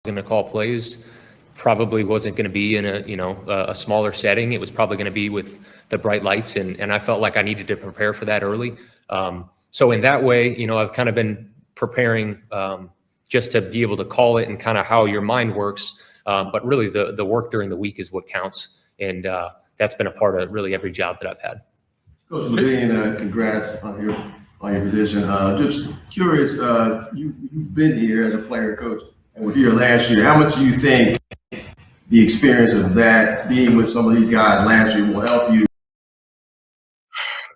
going to call plays probably wasn't going to be in a smaller setting. It was probably going to be with the bright lights, and I felt like I needed to prepare for that early. So in that way, I've kind of been preparing just to be able to call it and kind of how your mind works. But really the work during the week is what counts. And that's been a part of really every job that I've had. Coach Levine, congrats on your position. Just curious, you've been here as a player coach and were here last year. How much do you think the experience of that, being with some of these guys last year, will help you?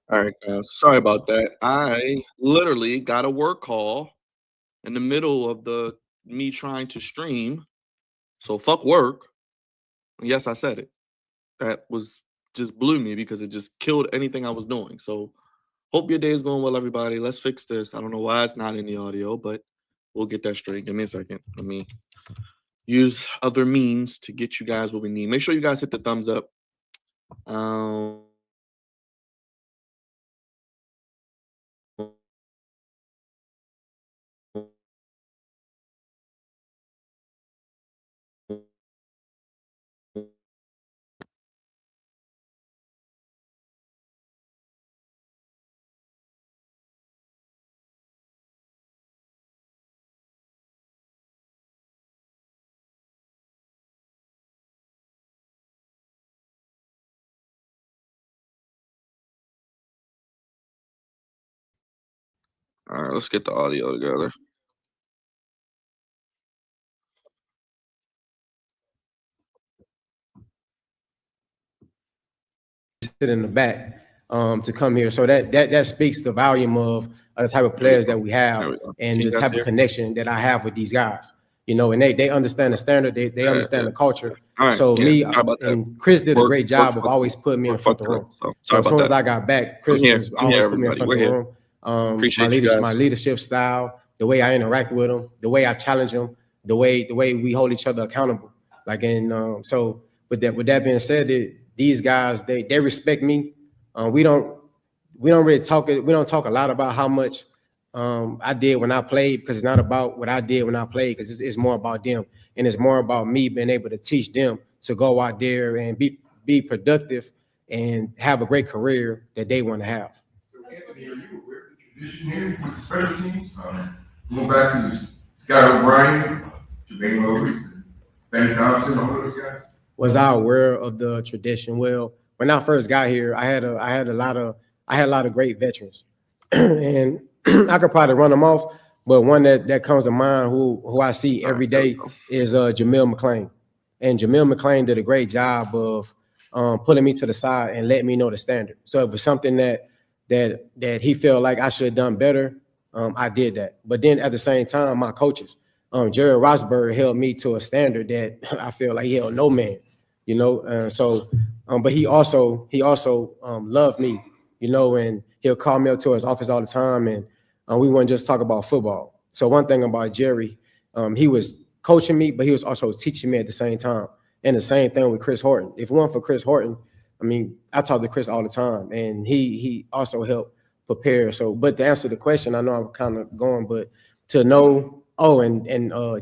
All right, guys. Sorry about that. I literally got a work call in the middle of me trying to stream. So fuck work. Yes, I said it. That just blew me because it just killed anything I was doing. So hope your day is going well, everybody. Let's fix this. I don't know why it's not in the audio, but we'll get that straight. Give me a second. Let me use other means to get you guys what we need. Make sure you guys hit the thumbs up. All right, let's get the audio together. Sit in the back to come here, so that speaks the volume of the type of players that we have and the type of connection that I have with these guys. And they understand the standard, they understand the culture. Right, so me and Chris did a great job of always putting me in front of the room. So as soon as I got back, Chris was always putting me in front of the room. My leadership style, the way I interact with them, the way I challenge them, the way we hold each other accountable. So with that being said, these guys, they respect me. We don't really talk. We don't talk a lot about how much I did when I played, because it's not about what I did when I played, because it's more about them, and it's more about me being able to teach them to go out there and be productive and have a great career that they want to have. So Anthony, are you aware of the tradition here with the special teams? Going back to Scott O'Brien, Jermaine Moses, Ben Thompson, all those guys. Was I aware of the tradition? Well, when I first got here, I had a lot of great veterans, and I could probably run them off. But one that comes to mind, who I see every day, is Jamil McClain. And Jamil McClain did a great job of pulling me to the side and letting me know the standard. So if it was something that he felt like I should have done better, I did that. But then at the same time, my coaches, Jerry Rosberg held me to a standard that I feel like he held no man, but he also loved me, and he'll call me up to his office all the time, and we wouldn't just talk about football. So one thing about Jerry, he was coaching me, but he was also teaching me at the same time. And the same thing with Chris Horton. If it weren't for Chris Horton, I talk to Chris all the time, and he also helped prepare. So, but to answer the question, I know I'm kind of going, but to know. Oh, and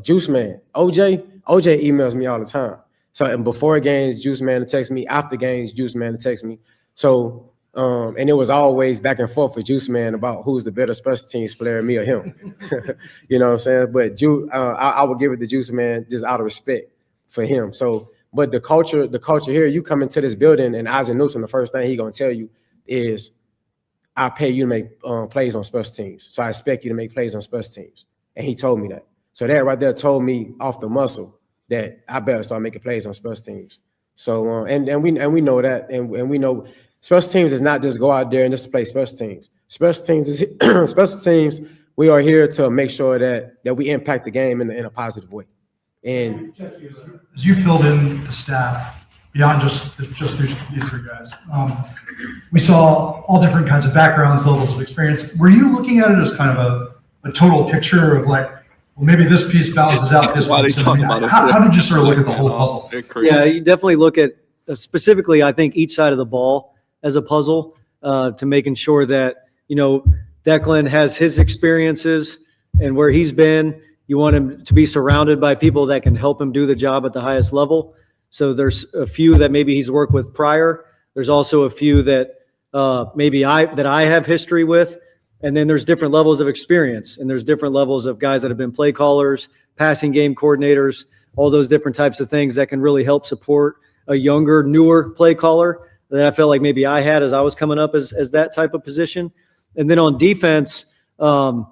Juice Man, OJ emails me all the time. So, and before games, Juice Man will text me. After games, Juice Man will text me. So, and it was always back and forth with Juice Man about who's the better special teams player, me or him. You know what I'm saying? But I would give it to Juice Man just out of respect for him. So, but the culture here, you come into this building, and Isaac Newton, the first thing he gonna tell you is, I pay you to make plays on special teams. So I expect you to make plays on special teams. And he told me that. So that right there told me off the muscle that I better start making plays on special teams. So and we know that, and we know special teams is not just go out there and just play special teams. Special teams is special teams. We are here to make sure that we impact the game in a positive way. And as you filled in the staff beyond just these three guys, we saw all different kinds of backgrounds, levels of experience. Were you looking at it as kind of a total picture of like, well, maybe this piece balances out this piece? How did you sort of look at the whole puzzle? Yeah, you definitely look at specifically, I think, each side of the ball as a puzzle to making sure that, Declan has his experiences and where he's been, You want him to be surrounded by people that can help him do the job at the highest level. So there's a few that maybe he's worked with prior. There's also a few that I have history with. And then there's different levels of experience, and there's different levels of guys that have been play callers, passing game coordinators, all those different types of things that can really help support a younger, newer play caller that I felt like maybe I had as I was coming up as that type of position. And then on defense, I'm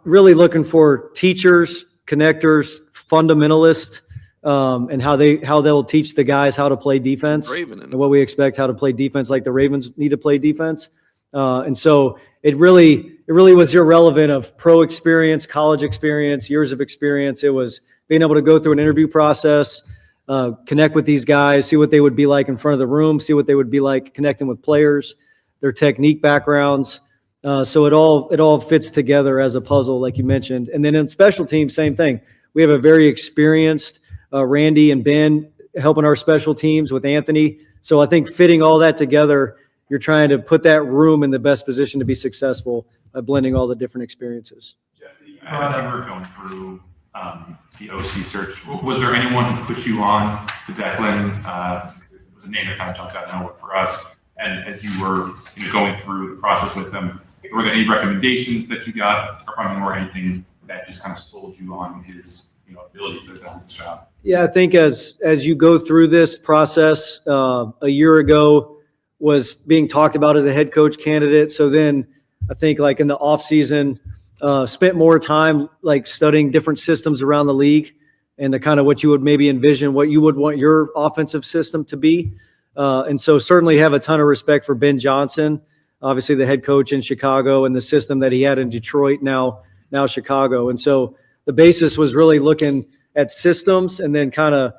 really looking for teachers, connectors, fundamentalists, and how they'll teach the guys how to play defense and what we expect how to play defense, like the Ravens need to play defense. And so it really was irrelevant of pro experience, college experience, years of experience. It was being able to go through an interview process, connect with these guys, see what they would be like in front of the room, see what they would be like connecting with players, their technique backgrounds. So it all fits together as a puzzle, like you mentioned. And then in special teams, same thing. We have a very experienced Randy and Ben helping our special teams with Anthony. So I think fitting all that together, you're trying to put that room in the best position to be successful by blending all the different experiences. Jesse, as you were going through the OC search, was there anyone who put you on the Declan? It was a name that kind of jumps out now for us. And as you were going through the process with them, were there any recommendations that you got from him or anything that just kind of sold you on his ability to do this job? Yeah, I think as you go through this process, a year ago was being talked about as a head coach candidate. So then I think like in the off season, spent more time like studying different systems around the league and the kind of what you would maybe envision, what you would want your offensive system to be. And so certainly have a ton of respect for Ben Johnson, obviously the head coach in Chicago, and the system that he had in Detroit, now Chicago. And so the basis was really looking at systems, and then kind of,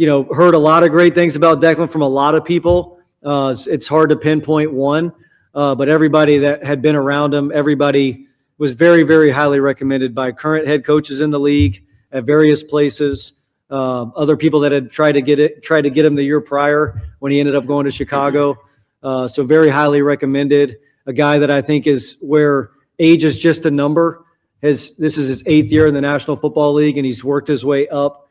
heard a lot of great things about Declan from a lot of people. It's hard to pinpoint one, but everybody that had been around him, everybody was very, very highly recommended by current head coaches in the league at various places. Other people that had tried to get him the year prior when he ended up going to Chicago. So very highly recommended. A guy that I think is where age is just a number. This is his 8th year in the National Football League, and he's worked his way up.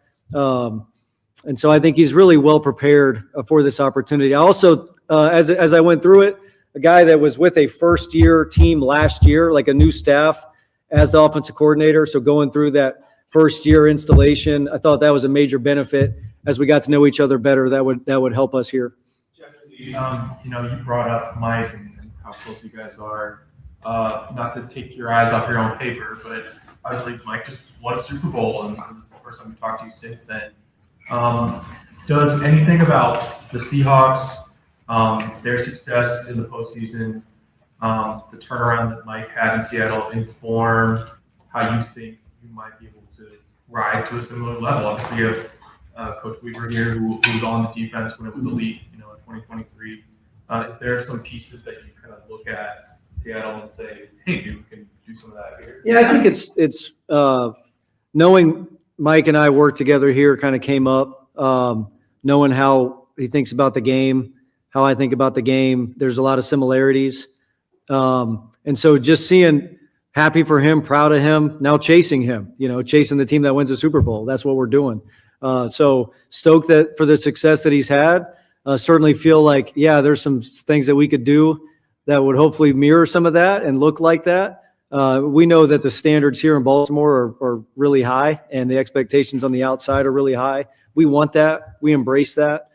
And so I think he's really well prepared for this opportunity. I also, as I went through it, a guy that was with a first-year team last year, like a new staff as the offensive coordinator. So going through that first-year installation, I thought that was a major benefit as we got to know each other better. That would help us here. Jesse, you brought up Mike and how close you guys are. Not to take your eyes off your own paper, but obviously Mike just won a Super Bowl, and this is the first time we talked to you since then. Does anything about the Seahawks, their success in the postseason, the turnaround that Mike had in Seattle, inform how you think you might be able to rise to a similar level? Obviously, you have Coach Weaver here, who was on the defense when it was elite, in 2023. Is there some pieces that you kind of look at Seattle and say, hey, maybe we can do some of that here? Yeah, I think it's knowing Mike and I worked together here kind of came up, knowing how he thinks about the game, how I think about the game. There's a lot of similarities. And so just seeing, happy for him, proud of him, now chasing him, chasing the team that wins the Super Bowl. That's what we're doing. So stoked for the success that he's had. Certainly feel like, there's some things that we could do that would hopefully mirror some of that and look like that. We know that the standards here in Baltimore are really high, and the expectations on the outside are really high. We want that. We embrace that.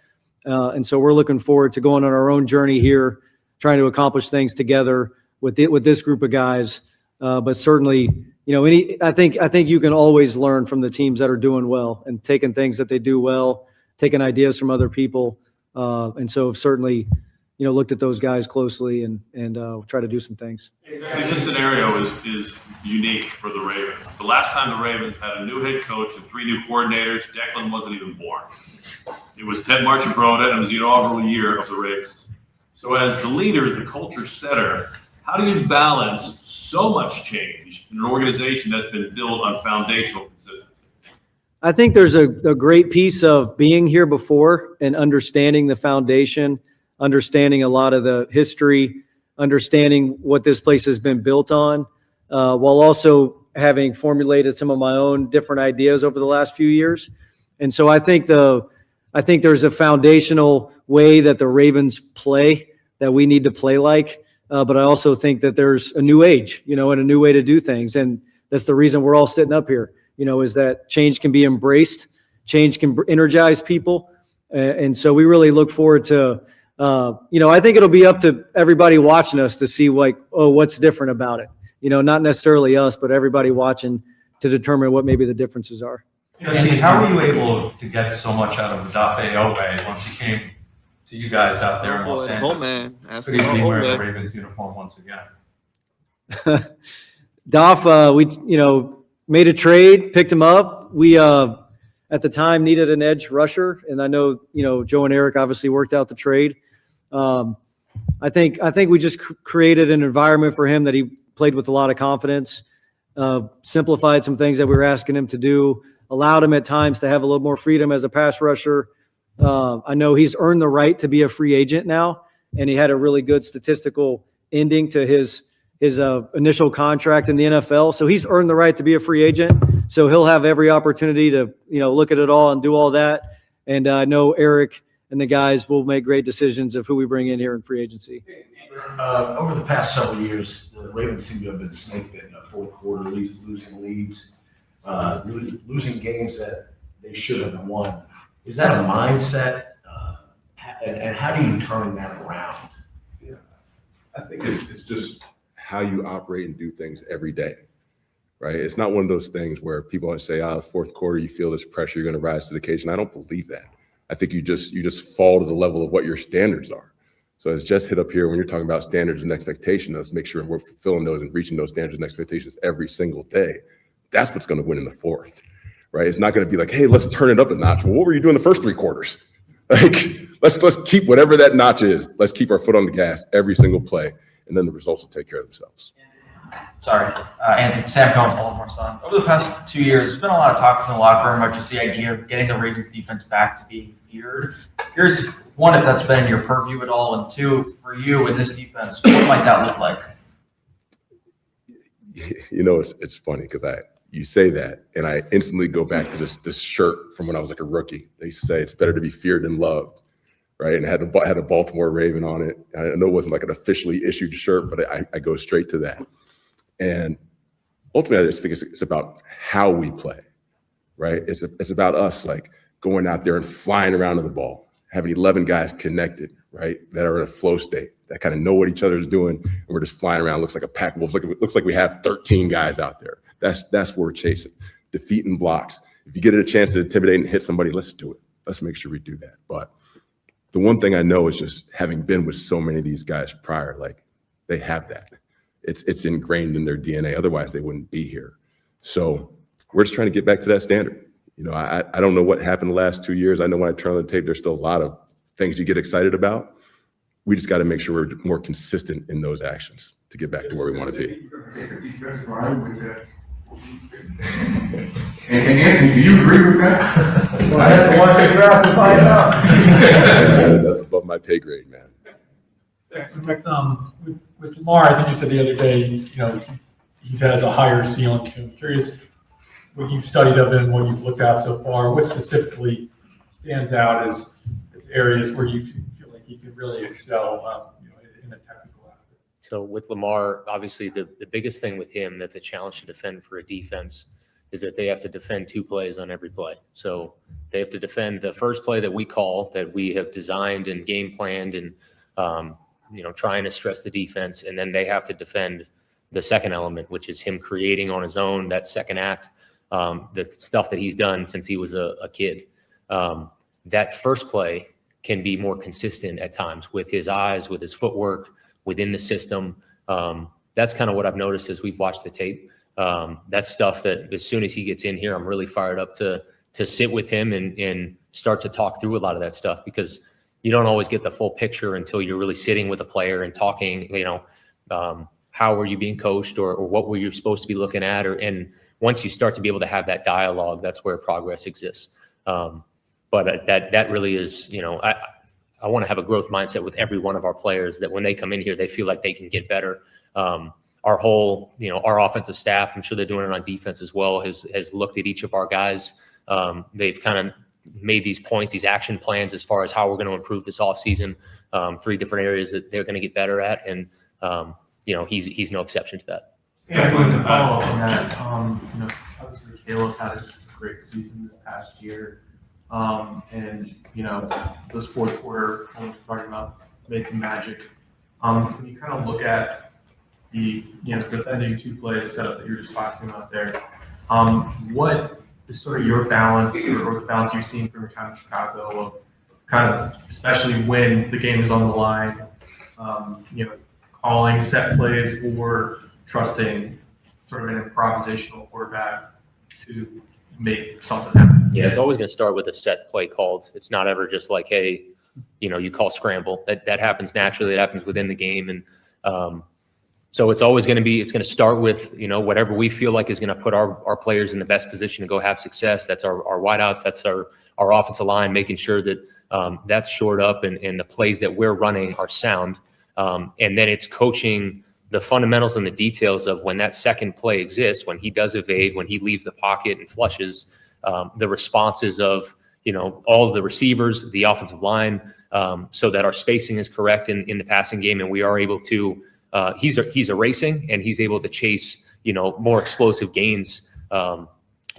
And so we're looking forward to going on our own journey here, trying to accomplish things together with this group of guys. But certainly, I think you can always learn from the teams that are doing well and taking things that they do well, taking ideas from other people. And so certainly, looked at those guys closely and try to do some things. This scenario is unique for the Ravens. The last time the Ravens had a new head coach and 3 new coordinators, Declan wasn't even born. It was Ted Marchibroda, and it was the inaugural year of the Ravens. So as the leader, the culture setter, how do you balance so much change in an organization that's been built on foundational consistency? I think there's a great piece of being here before and understanding the foundation, understanding a lot of the history, understanding what this place has been built on. while also having formulated some of my own different ideas over the last few years. And so I think there's a foundational way that the Ravens play that we need to play like. But I also think that there's a new age, and a new way to do things. And that's the reason we're all sitting up here, is that change can be embraced, change can energize people. And so we really look forward to, I think it'll be up to everybody watching us to see what's different about it. Not necessarily us, but everybody watching to determine what maybe the differences are. Andy, how were you able to get so much out of the Dafe way once he came to you guys out there in Los Angeles? Oh man, ask Good evening, about wearing the man. Ravens uniform once again. Daf, we made a trade, picked him up. We at the time needed an edge rusher, and I know Joe and Eric obviously worked out the trade. I think we just created an environment for him that he played with a lot of confidence. Simplified some things that we were asking him to do. Allowed him at times to have a little more freedom as a pass rusher. I know he's earned the right to be a free agent now, and he had a really good statistical ending to his initial contract in the NFL. So he's earned the right to be a free agent. So he'll have every opportunity to, look at it all and do all that. And I know Eric and the guys will make great decisions of who we bring in here in free agency. Over the past several years, the Ravens seem to have been snake bitten in the fourth quarter, losing leads, losing games that they should have won. Is that a mindset? And how do you turn that around? Yeah, I think it's just how you operate and do things every day, right? It's not one of those things where people always say, fourth quarter, you feel this pressure, you're going to rise to the occasion. I don't believe that. I think you just fall to the level of what your standards are. So as Jess hit up here, when you're talking about standards and expectations, let's make sure we're fulfilling those and reaching those standards and expectations every single day. That's what's going to win in the fourth, right? It's not going to be like, hey, let's turn it up a notch. Well, what were you doing the first three quarters? Like, let's keep whatever that notch is. Let's keep our foot on the gas every single play, and then the results will take care of themselves. Sorry, Anthony, Sam Cohen, Baltimore Sun. Over the past 2 years, there's been a lot of talk in the locker room about just the idea of getting the Ravens defense back to being feared. Curious, if that's been in your purview at all, and two, for you in this defense, what might that look like? It's funny because you say that, and I instantly go back to this shirt from when I was like a rookie. They used to say it's better to be feared than loved, right? And it had a Baltimore Raven on it. I know it wasn't like an officially issued shirt, but I go straight to that. And ultimately, I just think it's about how we play, right? It's about us like going out there and flying around to the ball, having 11 guys connected, right, that are in a flow state, that kind of know what each other is doing, and we're just flying around. Looks like a pack of wolves. Looks like we have 13 guys out there. That's what we're chasing. Defeating blocks. If you get a chance to intimidate and hit somebody, let's do it. Let's make sure we do that. But the one thing I know is just having been with so many of these guys prior, like they have that. It's ingrained in their DNA. Otherwise, they wouldn't be here. So we're just trying to get back to that standard. I don't know what happened the last 2 years. I know when I turn on the tape, there's still a lot of things you get excited about. We just got to make sure we're more consistent in those actions to get back to where we want to be. And Anthony, do you agree with that? Well, I had to watch it out to find out. That's above my pay grade, man. With Lamar, I think you said the other day, he has a higher ceiling to him. Curious what you've studied of him, what you've looked at so far, what specifically stands out as areas where you feel like he could really excel in the technical aspect. So with Lamar, obviously the biggest thing with him that's a challenge to defend for a defense is that they have to defend two plays on every play. So they have to defend the first play that we call, that we have designed and game planned and trying to stress the defense, and then they have to defend the second element, which is him creating on his own, that second act, the stuff that he's done since he was a kid. That first play can be more consistent at times with his eyes, with his footwork, within the system. That's kind of what I've noticed as we've watched the tape. That's stuff that as soon as he gets in here, I'm really fired up to sit with him and start to talk through a lot of that stuff, because you don't always get the full picture until you're really sitting with a player and talking, how were you being coached or what were you supposed to be looking at? And once you start to be able to have that dialogue, that's where progress exists. But that really is, I want to have a growth mindset with every one of our players, that when they come in here, they feel like they can get better. our whole, our offensive staff, I'm sure they're doing it on defense as well, has looked at each of our guys. They've kind of made these points, these action plans as far as how we're going to improve this offseason, 3 different areas that they're going to get better at. And, he's no exception to that. Yeah, to follow up on that, obviously Caleb's had a great season this past year. And, those fourth quarter, when we're talking about, made some magic. When you kind of look at the, defending 2-play setup that you're just talking about there, what is sort of your balance or the balance you've seen from your time in Chicago of kind of, especially when the game is on the line, calling set plays or trusting sort of an improvisational quarterback to make something happen? Yeah, it's always going to start with a set play called. It's not ever just like, hey, you call scramble. That happens naturally. It happens within the game. And so it's always going to start with, whatever we feel like is going to put our players in the best position to go have success. That's our wideouts. That's our offensive line, making sure that that's shored up and the plays that we're running are sound. And then it's coaching the fundamentals and the details of when that second play exists, when he does evade, when he leaves the pocket and flushes, the responses of, all of the receivers, the offensive line, so that our spacing is correct in the passing game. And we are able to, he's erasing and he's able to chase, more explosive gains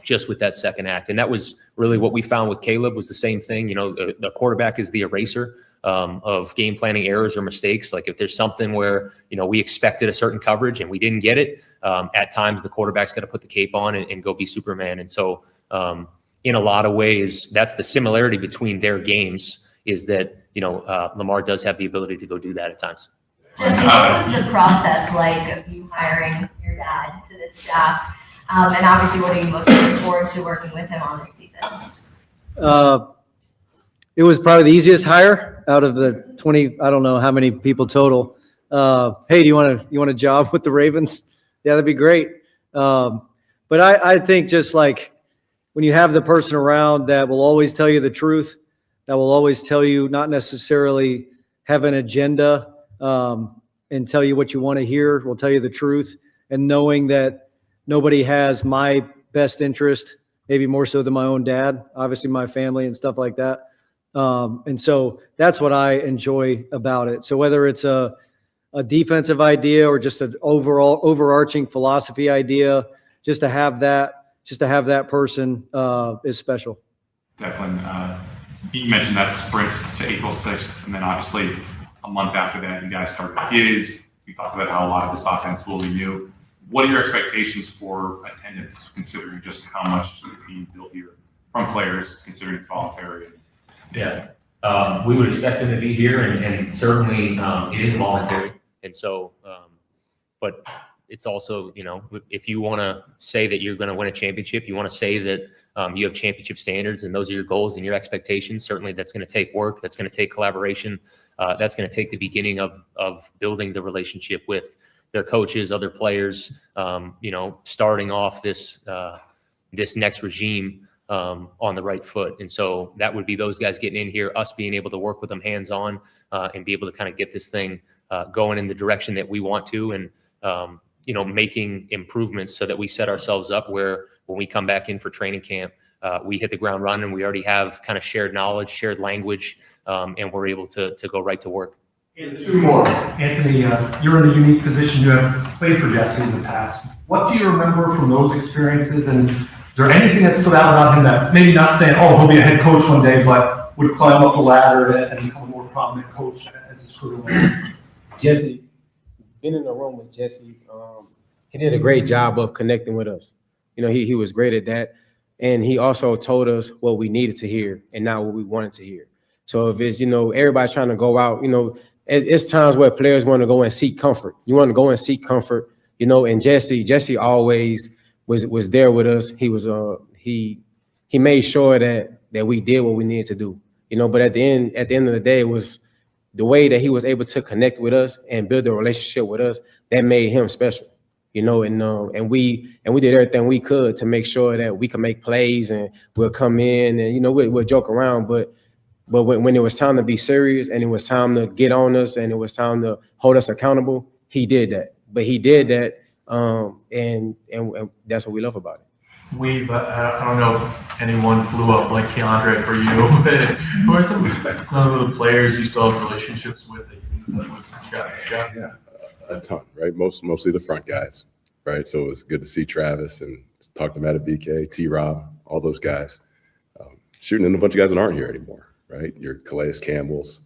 just with that second act. And that was really what we found with Caleb was the same thing. The quarterback is the eraser of game planning errors or mistakes. Like if there's something where, we expected a certain coverage and we didn't get it, at times the quarterback's got to put the cape on and go be Superman. And so in a lot of ways, that's the similarity between their games is that, Lamar does have the ability to go do that at times. Jesse, what was the process like of you hiring your dad to this staff? And obviously, what are you most looking forward to working with him on this season? It was probably the easiest hire out of the 20, I don't know how many people total. Hey, do you want a job with the Ravens? Yeah, that'd be great. But I think just like when you have the person around that will always tell you the truth, that will always tell you not necessarily have an agenda and tell you what you want to hear, will tell you the truth, and knowing that nobody has my best interest, maybe more so than my own dad, obviously my family and stuff like that. And so that's what I enjoy about it. So whether it's a defensive idea or just an overall overarching philosophy idea, just to have that person is special. Declan, you mentioned that sprint to April 6th, and then obviously a month after that, you guys started PAs. You talked about how a lot of this offense will be new. What are your expectations for attendance, considering just how much is being built here from players, considering it's voluntary? Yeah, we would expect them to be here, and certainly it is voluntary. And so, but it's also, if you want to say that you're going to win a championship, you want to say that you have championship standards and those are your goals and your expectations. Certainly that's going to take work. That's going to take collaboration. That's going to take the beginning of building the relationship with their coaches, other players, starting off this next regime on the right foot. And so that would be those guys getting in here, us being able to work with them hands-on and be able to kind of get this thing going in the direction that we want to, and making improvements so that we set ourselves up where when we come back in for training camp, we hit the ground running. We already have kind of shared knowledge, shared language, and we're able to go right to work. And 2 more. Anthony, you're in a unique position. You have played for Jesse in the past. What do you remember from those experiences? And is there anything that stood out about him that maybe not saying, oh, he'll be a head coach one day, but would climb up the ladder and become a more prominent coach as his career went? Jesse, been in the room with Jesse, he did a great job of connecting with us. He was great at that. And he also told us what we needed to hear and not what we wanted to hear. So if it's, everybody trying to go out, it's times where players want to go and seek comfort. You want to go and seek comfort, and Jesse always was there with us. He was, he made sure that we did what we needed to do, but at the end of the day, it was the way that he was able to connect with us and build a relationship with us that made him special, and we did everything we could to make sure that we could make plays and we'll come in and, we'll joke around, but when it was time to be serious and it was time to get on us and it was time to hold us accountable, he did that. but he did that, and that's what we love about it. I don't know if anyone flew up like Keandre for you, but who are some of the players you still have relationships with that since you got this job? Yeah, a ton, right? Mostly the front guys, right? So it was good to see Travis and talk to Matt at BK, T-Rob, all those guys. Shooting in a bunch of guys that aren't here anymore, right? Your Calais Campbells,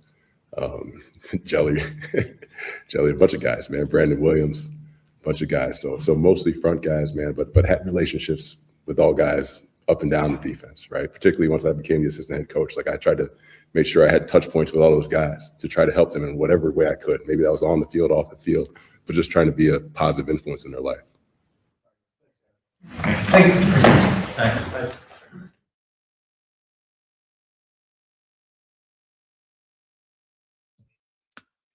Jelly, a bunch of guys, man. Brandon Williams, a bunch of guys. So mostly front guys, man, but had relationships with all guys up and down the defense, right? Particularly once I became the assistant head coach. Like I tried to make sure I had touch points with all those guys to try to help them in whatever way I could. Maybe that was on the field, off the field, but just trying to be a positive influence in their life. Thank you. Thanks.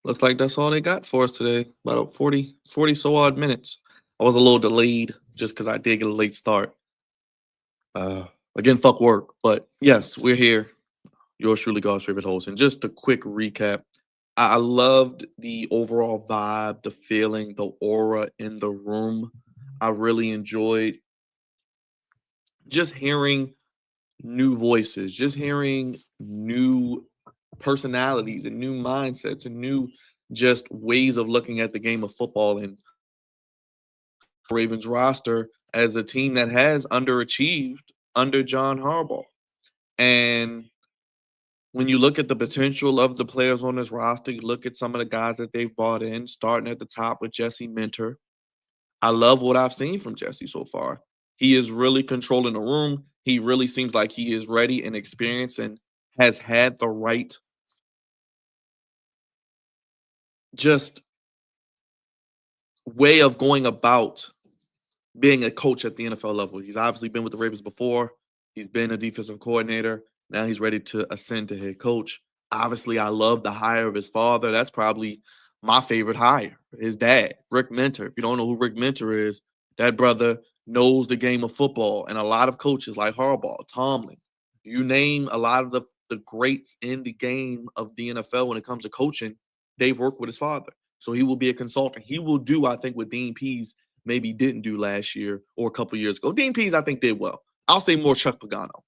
Looks like that's all they got for us today. About 40 so odd minutes. I was a little delayed just because I did get a late start. Again, fuck work. But yes, we're here. Yours truly, God's favorite host. And just a quick recap. I loved the overall vibe, the feeling, the aura in the room. I really enjoyed just hearing new voices, just hearing new personalities and new mindsets and new just ways of looking at the game of football. And Ravens roster as a team that has underachieved under John Harbaugh. And when you look at the potential of the players on this roster, you look at some of the guys that they've brought in, starting at the top with Jesse Minter. I love what I've seen from Jesse so far. He is really controlling the room. He really seems like he is ready and experienced and has had the right just way of going about being a coach at the NFL level. He's obviously been with the Ravens before. He's been a defensive coordinator. Now he's ready to ascend to head coach. Obviously, I love the hire of his father. That's probably my favorite hire, his dad, Rick Minter. If you don't know who Rick Minter is, that brother knows the game of football. And a lot of coaches like Harbaugh, Tomlin, you name a lot of the greats in the game of the NFL when it comes to coaching, they've worked with his father. So he will be a consultant. He will do, I think, what Dean Pease maybe didn't do last year or a couple years ago. Dean Pease, I think, did well. I'll say more Chuck Pagano.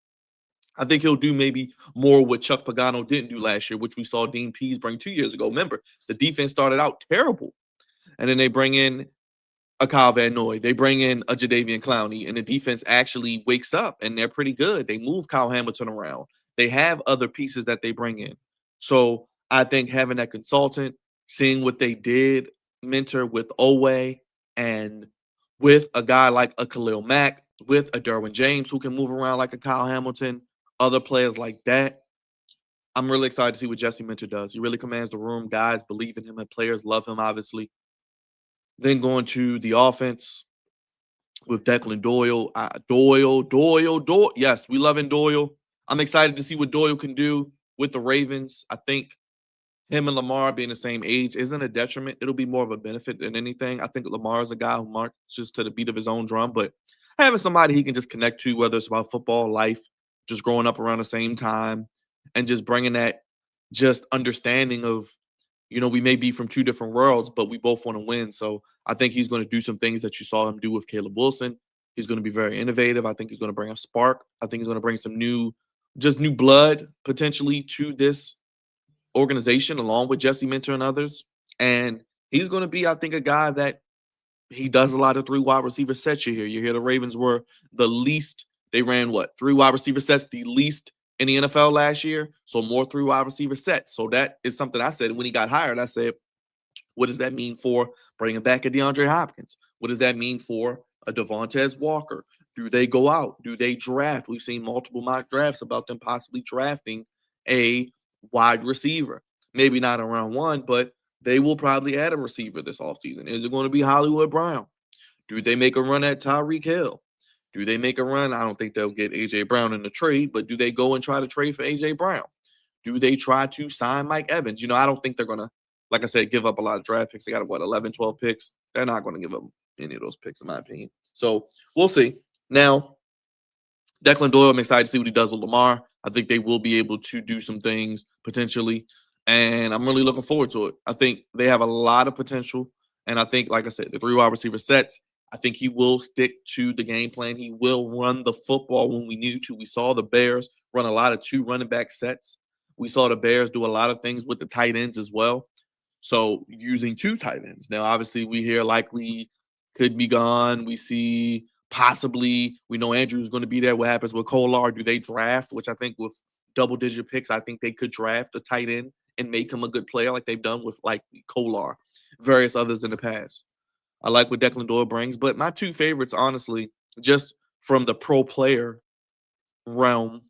I think he'll do maybe more what Chuck Pagano didn't do last year, which we saw Dean Pease bring 2 years ago. Remember, the defense started out terrible. And then they bring in a Kyle Van Noy. They bring in a Jadeveon Clowney, and the defense actually wakes up, and they're pretty good. They move Kyle Hamilton around. They have other pieces that they bring in. So I think having that consultant, seeing what they did, mentor with Owe, and with a guy like a Khalil Mack, with a Derwin James who can move around like a Kyle Hamilton, other players like that. I'm really excited to see what Jesse Minter does. He really commands the room. Guys believe in him, and players love him, obviously. Then going to the offense with Declan Doyle. Doyle. Yes, we love Doyle. I'm excited to see what Doyle can do with the Ravens. I think him and Lamar being the same age isn't a detriment. It'll be more of a benefit than anything. I think Lamar is a guy who marches to the beat of his own drum, but having somebody he can just connect to, whether it's about football, life, just growing up around the same time, and just bringing that just understanding of, we may be from two different worlds, but we both want to win. So I think he's going to do some things that you saw him do with Caleb Wilson. He's going to be very innovative. I think he's going to bring a spark. I think he's going to bring some new blood potentially to this organization, along with Jesse Minter and others. And he's going to be, I think, a guy that he does a lot of 3 wide receiver sets. You hear the Ravens were the least. They ran 3 wide receiver sets, the least in the NFL last year. So more 3 wide receiver sets. So that is something I said when he got hired. I said, what does that mean for bringing back a DeAndre Hopkins? What does that mean for a Devontae Walker? Do they go out? Do they draft? We've seen multiple mock drafts about them possibly drafting a wide receiver. Maybe not in round 1, but they will probably add a receiver this offseason. Is it going to be Hollywood Brown? Do they make a run at Tyreek Hill? Do they make a run? I don't think they'll get A.J. Brown in the trade, but do they go and try to trade for A.J. Brown? Do they try to sign Mike Evans? I don't think they're going to, like I said, give up a lot of draft picks. They got, 11, 12 picks? They're not going to give up any of those picks, in my opinion. So we'll see. Now, Declan Doyle, I'm excited to see what he does with Lamar. I think they will be able to do some things potentially, and I'm really looking forward to it. I think they have a lot of potential. And I think, like I said, the 3 wide receiver sets, I think he will stick to the game plan. He will run the football when we need to. We saw the Bears run a lot of 2 running back sets. We saw the Bears do a lot of things with the tight ends as well. So using 2 tight ends. Now, obviously, we hear likely could be gone. We see possibly, we know Andrew's going to be there. What happens with Kolar? Do they draft? Which I think with double-digit picks, I think they could draft a tight end and make him a good player like they've done with like Kolar, various others in the past. I like what Declan Doyle brings, but my 2 favorites, honestly, just from the pro player realm,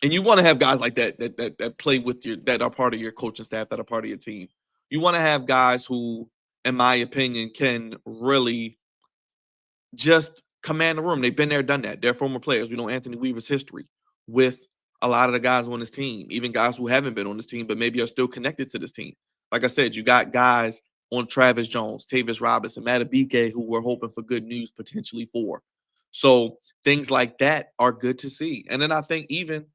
and you want to have guys like that play with you, that are part of your coaching staff, that are part of your team. You want to have guys who, in my opinion, can really just command the room. They've been there, done that. They're former players. We know Anthony Weaver's history with a lot of the guys on this team, even guys who haven't been on this team, but maybe are still connected to this team. Like I said, you got guys on Travis Jones, Tavis Robinson, Matabike, who we're hoping for good news potentially for. So things like that are good to see. And then I think even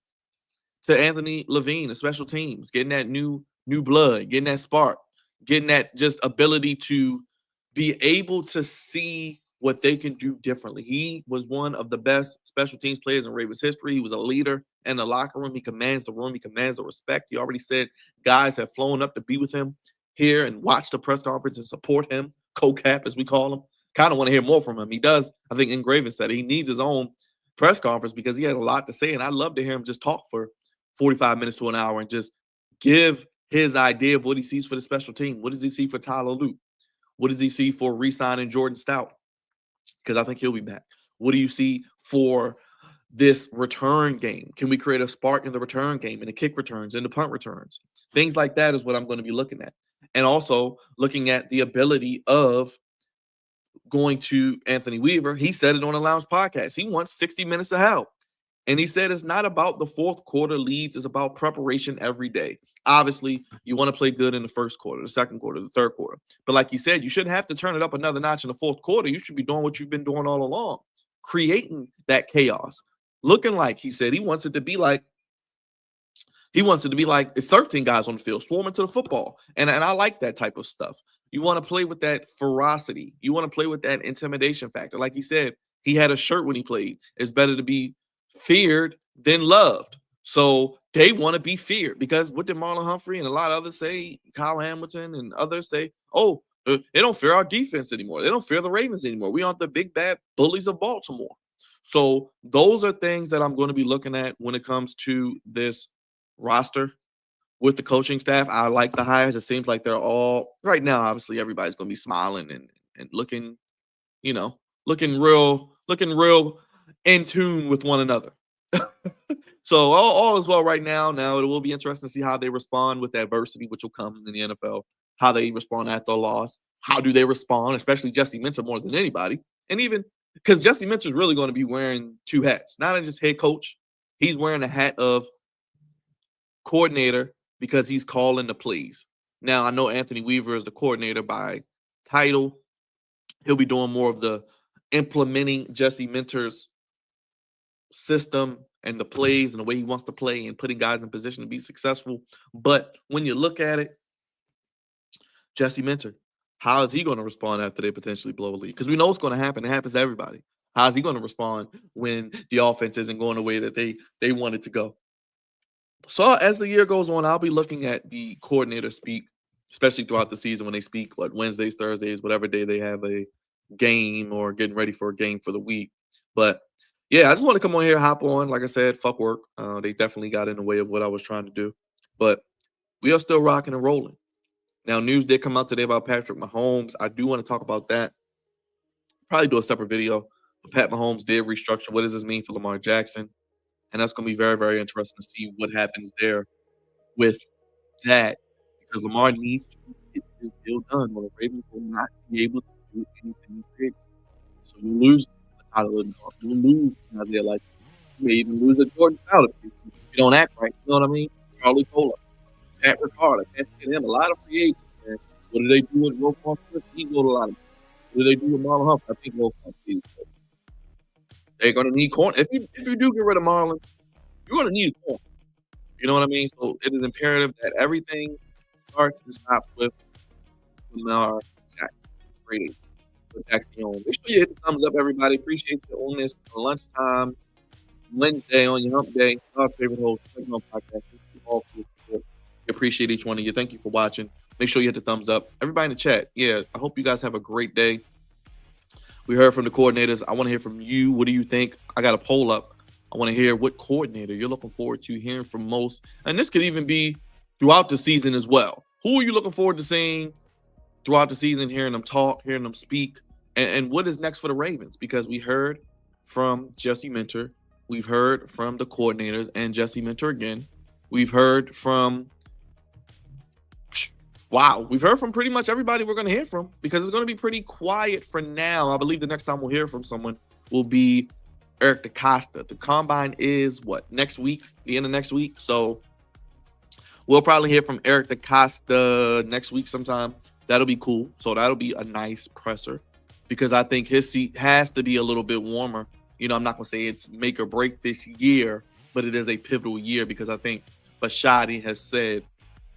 to Anthony Levine, the special teams, getting that new blood, getting that spark, getting that just ability to be able to see what they can do differently. He was one of the best special teams players in Ravens history. He was a leader in the locker room. He commands the room. He commands the respect. He already said guys have flown up to be with him here and watch the press conference and support him, co-cap as we call him. Kind of want to hear more from him. He does. I think Ingraven said he needs his own press conference because he has a lot to say, and I'd love to hear him just talk for 45 minutes to an hour and just give his idea of what he sees for the special team. What does he see for Tyler Luke? What does he see for re-signing Jordan Stout? Because I think he'll be back. What do you see for this return game? Can we create a spark in the return game, in the kick returns, in the punt returns? Things like that is what I'm going to be looking at. And also looking at the ability of going to Anthony Weaver. He said it on the Lounge podcast. He wants 60 minutes of hell. And he said it's not about the 4th quarter leads. It's about preparation every day. Obviously, you want to play good in the 1st quarter, the 2nd quarter, the 3rd quarter. But like you said, you shouldn't have to turn it up another notch in the 4th quarter. You should be doing what you've been doing all along, creating that chaos. Looking like, he said, he wants it to be like it's 13 guys on the field swarming to the football. And I like that type of stuff. You want to play with that ferocity. You want to play with that intimidation factor. Like he said, he had a shirt when he played. It's better to be feared than loved. So they want to be feared because what did Marlon Humphrey and a lot of others say, Kyle Hamilton and others say, oh, they don't fear our defense anymore. They don't fear the Ravens anymore. We aren't the big bad bullies of Baltimore. So those are things that I'm going to be looking at when it comes to this roster with the coaching staff. I like the hires. It seems like they're all right now. Obviously, everybody's going to be smiling and looking, looking real in tune with one another. So all is well right now. Now it will be interesting to see how they respond with adversity, which will come in the NFL, how they respond after a loss. How do they respond, especially Jesse Minter more than anybody? And even because Jesse Minter is really going to be wearing 2 hats, not just head coach. He's wearing a hat of coordinator because he's calling the plays. Now, I know Anthony Weaver is the coordinator by title. He'll be doing more of the implementing Jesse Minter's system and the plays and the way he wants to play and putting guys in position to be successful. But when you look at it, Jesse Minter, how is he going to respond after they potentially blow a lead? Because we know what's going to happen. It happens to everybody. How is he going to respond when the offense isn't going the way that they want it to go? So as the year goes on, I'll be looking at the coordinator speak, especially throughout the season when they speak, Wednesdays, Thursdays, whatever day they have a game or getting ready for a game for the week. But yeah, I just want to come on here, hop on. Like I said, fuck work. They definitely got in the way of what I was trying to do. But we are still rocking and rolling. Now, news did come out today about Patrick Mahomes. I do want to talk about that. Probably do a separate video. But Pat Mahomes did restructure. What does this mean for Lamar Jackson? And that's going to be very, very interesting to see what happens there with that. Because Lamar needs to get his deal done, or the Ravens will not be able to do anything big. So you lose Tyler Lydon, you lose Isaiah, like you may even lose a Jordan Stout if you don't act right. You know what I mean? Charlie Kohler, Pat Ricard, I can't get him. A lot of free agents. Man. What do they do with Roquan Smith? He go to a lot of. What do they do with Marlon Humphrey? I think Roquan Smith. They're going to need corner. If you do get rid of Marlon, you're going to need a corner. You know what I mean? So it is imperative that everything starts and stops with Lamar great with Jackson on. Make sure you hit the thumbs up, everybody. Appreciate you on this lunchtime Wednesday on your hump day. Our favorite host, Flex Zone Podcast. Thank you all for your support. We appreciate each one of you. Thank you for watching. Make sure you hit the thumbs up. Everybody in the chat, yeah, I hope you guys have a great day. We heard from the coordinators. I want to hear from you. What do you think? I got a poll up. I want to hear what coordinator you're looking forward to hearing from most. And this could even be throughout the season as well. Who are you looking forward to seeing throughout the season, hearing them talk, hearing them speak? And what is next for the Ravens? Because we heard from Jesse Minter. We've heard from the coordinators and Jesse Minter again. We've heard from, we've heard from pretty much everybody we're going to hear from, because it's going to be pretty quiet for now. I believe the next time we'll hear from someone will be Eric DeCosta. The combine is next week, the end of next week. So we'll probably hear from Eric DeCosta next week sometime. That'll be cool. So that'll be a nice presser, because I think his seat has to be a little bit warmer. You know, I'm not going to say it's make or break this year, but it is a pivotal year, because I think Bashadi has said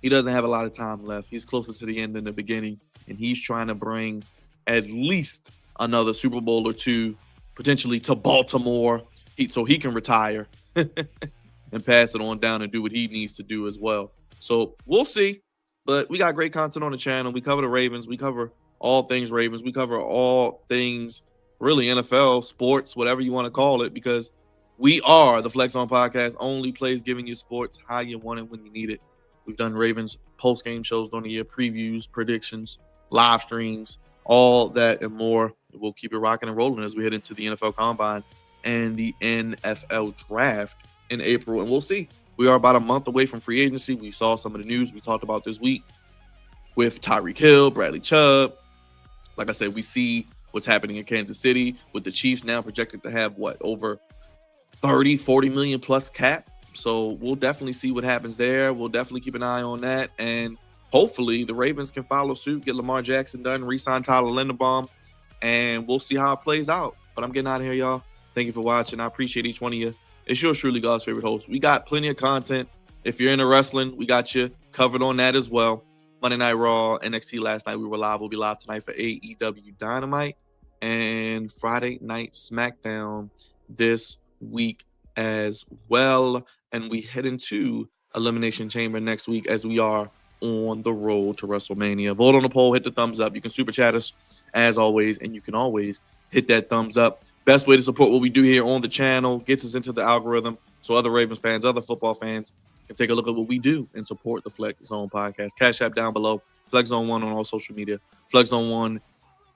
he doesn't have a lot of time left. He's closer to the end than the beginning, and he's trying to bring at least another Super Bowl or two, potentially to Baltimore, so he can retire and pass it on down and do what he needs to do as well. So we'll see, but we got great content on the channel. We cover the Ravens. We cover all things Ravens. We cover all things really NFL, sports, whatever you want to call it, because we are the Flex On Podcast, only place giving you sports how you want it when you need it. We've done Ravens post-game shows during the year, previews, predictions, live streams, all that and more. We'll keep it rocking and rolling as we head into the NFL Combine and the NFL Draft in April. And we'll see. We are about a month away from free agency. We saw some of the news we talked about this week with Tyreek Hill, Bradley Chubb. Like I said, we see what's happening in Kansas City with the Chiefs now projected to have over 30, 40 million plus cap. So we'll definitely see what happens there. We'll definitely keep an eye on that. And hopefully the Ravens can follow suit, get Lamar Jackson done, re-sign Tyler Linderbaum, and we'll see how it plays out. But I'm getting out of here, y'all. Thank you for watching. I appreciate each one of you. It's yours truly, God's favorite host. We got plenty of content. If you're into wrestling, we got you covered on that as well. Monday Night Raw, NXT last night, we were live. We'll be live tonight for AEW Dynamite. And Friday Night SmackDown this week as well. And we head into Elimination Chamber next week as we are on the road to WrestleMania. Vote on the poll, hit the thumbs up. You can super chat us as always, and you can always hit that thumbs up. Best way to support what we do here on the channel, gets us into the algorithm so other Ravens fans, other football fans can take a look at what we do and support the Flex Zone Podcast. Cash App down below, Flex Zone 1 on all social media, Flex Zone 1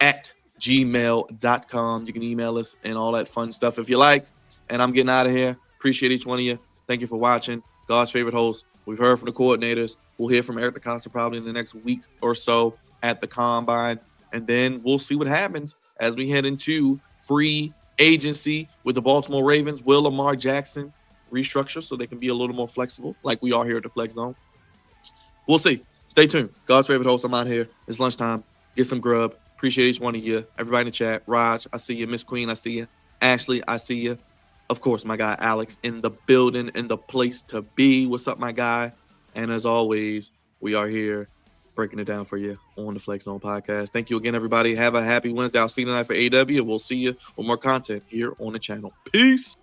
at gmail.com. You can email us and all that fun stuff if you like. And I'm getting out of here. Appreciate each one of you. Thank you for watching. God's favorite host. We've heard from the coordinators. We'll hear from Eric DeCosta probably in the next week or so at the Combine. And then we'll see what happens as we head into free agency with the Baltimore Ravens. Will Lamar Jackson restructure so they can be a little more flexible like we are here at the Flex Zone? We'll see. Stay tuned. God's favorite host. I'm out here. It's lunchtime. Get some grub. Appreciate each one of you. Everybody in the chat. Raj, I see you. Miss Queen, I see you. Ashley, I see you. Of course, my guy Alex in the building, in the place to be. What's up, my guy? And as always, we are here breaking it down for you on the Flex Zone Podcast. Thank you again, everybody. Have a happy Wednesday. I'll see you tonight for AW, and we'll see you with more content here on the channel. Peace.